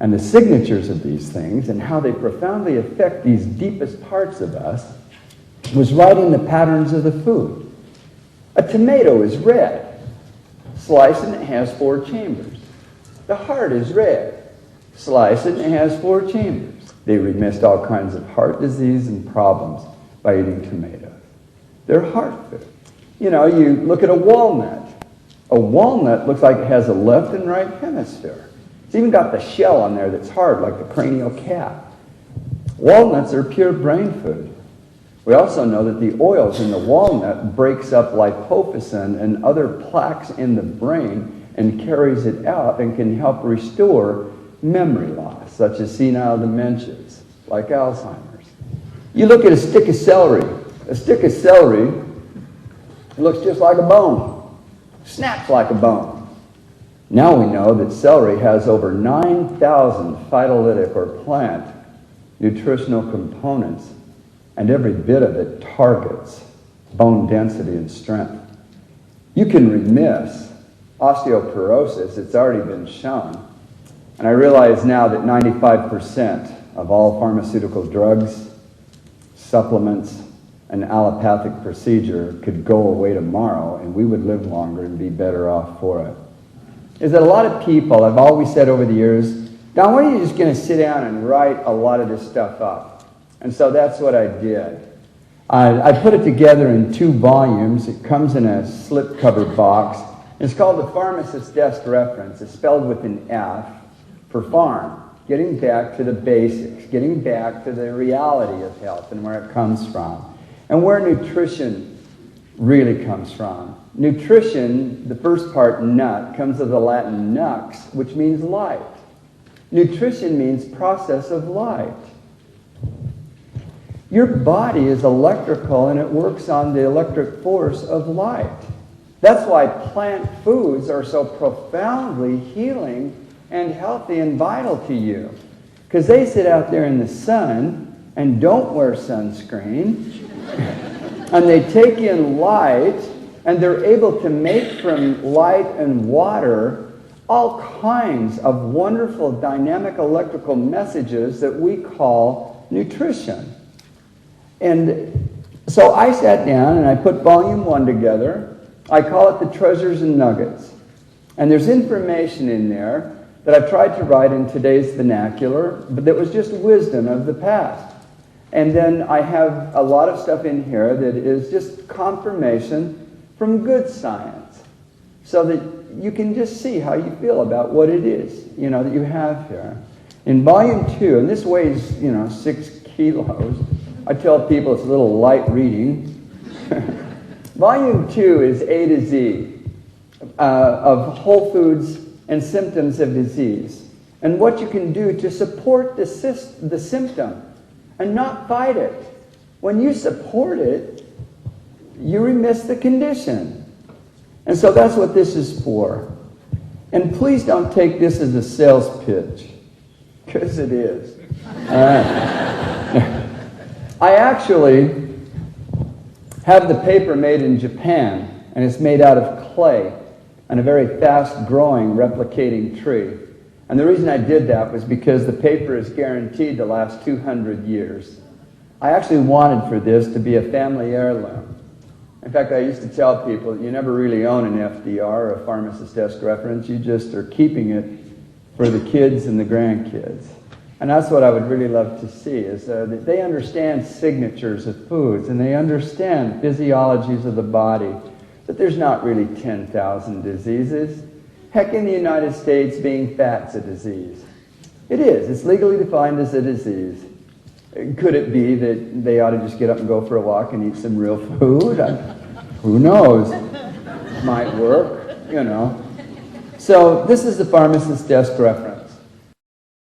and the signatures of these things and how they profoundly affect these deepest parts of us, was writing the patterns of the food. A tomato is red. Slice it and it has 4 chambers. The heart is red. Slice it and it has 4 chambers. They missed all kinds of heart disease and problems by eating tomatoes. They're heart food. You know, you look at a walnut. A walnut looks like it has a left and right hemisphere. It's even got the shell on there that's hard, like the cranial cap. Walnuts are pure brain food. We also know that the oils in the walnut breaks up lipofuscin and other plaques in the brain and carries it out and can help restore memory loss, such as senile dementias, like Alzheimer's. You look at a stick of celery. A stick of celery looks just like a bone, snaps like a bone. Now we know that celery has over 9,000 phytolytic or plant nutritional components, and every bit of it targets bone density and strength. You can remiss osteoporosis. It's already been shown. And I realize now that 95% of all pharmaceutical drugs, supplements, and allopathic procedure could go away tomorrow, and we would live longer and be better off for it. Is that a lot of people, I've always said over the years, Don, when are you just going to sit down and write a lot of this stuff up? And so that's what I did. I put it together in 2 volumes. It comes in a slipcover box. It's called the Pharmacist's Desk Reference. It's spelled with an F for farm, getting back to the basics, getting back to the reality of health and where it comes from, and where nutrition really comes from. Nutrition, the first part, nut, comes of the Latin nux, which means light. Nutrition means process of light. Your body is electrical and it works on the electric force of light. That's why plant foods are so profoundly healing and healthy and vital to you. Because they sit out there in the sun and don't wear sunscreen, and they take in light, and they're able to make from light and water all kinds of wonderful dynamic electrical messages that we call nutrition. And so I sat down and I put volume 1 together. I call it the Treasures and Nuggets. And there's information in there that I've tried to write in today's vernacular, but that was just wisdom of the past. And then I have a lot of stuff in here that is just confirmation from good science, so that you can just see how you feel about what it is, you know, that you have here. In volume 2, and this weighs, 6 kilos. I tell people it's a little light reading. Volume 2 is A to Z of whole foods and symptoms of disease, and what you can do to support the symptom and not fight it. When you support it, you remiss the condition. And so that's what this is for. And please don't take this as a sales pitch, because it is. I actually have the paper made in Japan, and it's made out of clay and a very fast-growing replicating tree. And the reason I did that was because the paper is guaranteed to last 200 years. I actually wanted for this to be a family heirloom. In fact, I used to tell people that you never really own an FDR, or a Pharmacist's Desk Reference. You just are keeping it for the kids and the grandkids. And that's what I would really love to see, is that they understand signatures of foods, and they understand physiologies of the body, that there's not really 10,000 diseases. Heck, in the United States, being fat's a disease. It is. It's legally defined as a disease. Could it be that they ought to just get up and go for a walk and eat some real food? Who knows? Might work, So this is the Pharmacist's Desk Reference.